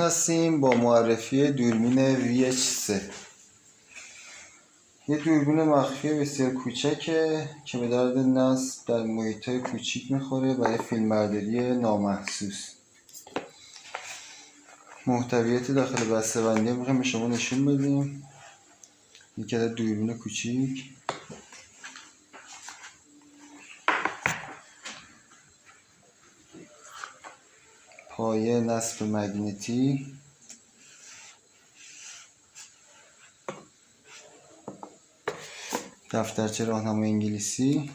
هستیم با معرفی دوربین VH3. یه دوربین مخفی بسیار کوچکه که به درد نصب در محیط‌های کوچیک میخوره برای فیلمبرداری نامحسوس. محتویات داخل بسته‌بندی میخوایم به شما نشون بدیم. یک عدد دوربین کوچیک، پایه نصب مگنتی، دفترچه راهنمای انگلیسی،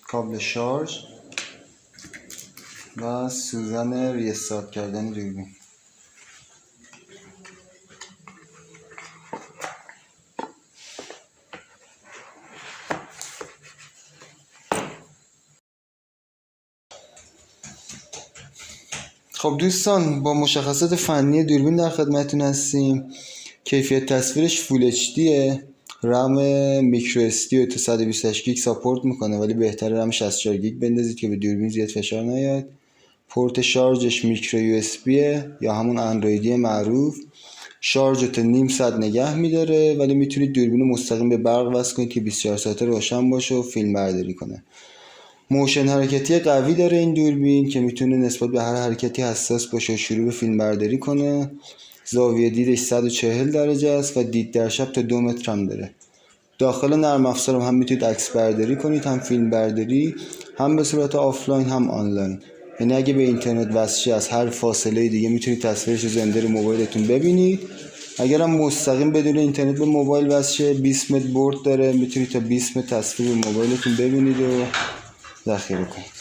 کابل شارژ و سوزن ریستارت کردن دوربین. خب دوستان، با مشخصات فنی دوربین در خدمتتون هستیم. کیفیت تصویرش فول اچ دیه، رم میکرو اس دی تا 128 گیگ ساپورت میکنه، ولی بهتره رم 64 گیگ بندازید که به دوربین زیاد فشار نیاد. پورت شارژش میکرو یو اس بیه یا همون اندرویدی معروف. شارژ تا نیم ساعت نگه میداره، ولی میتونید دوربین رو مستقیم به برق وصل کنید که 24 ساعته روشن باشه و فیلم برداری کنه. موشن حرکتی قوی داره این دوربین که میتونه نسبت به هر حرکتی حساس باشه و شروع به فیلم برداری کنه. زاویه دیدش 140 درجه است و دید در شب تا 2 متر هم داره. داخل نرم افزار هم میتونید عکس برداری کنید، هم فیلم برداری، هم به صورت آفلاین هم آنلاین. یعنی اگه به اینترنت وصل از هر فاصله دیگه میتونید تصویرش رو زنده رو موبایلتون ببینید. اگر هم مستقیم بدون اینترنت به موبایل وصل 20 متر برد داره، میتونید تا 20 متر تصویر رو موبایلتون ببینید و ذخیره کنید.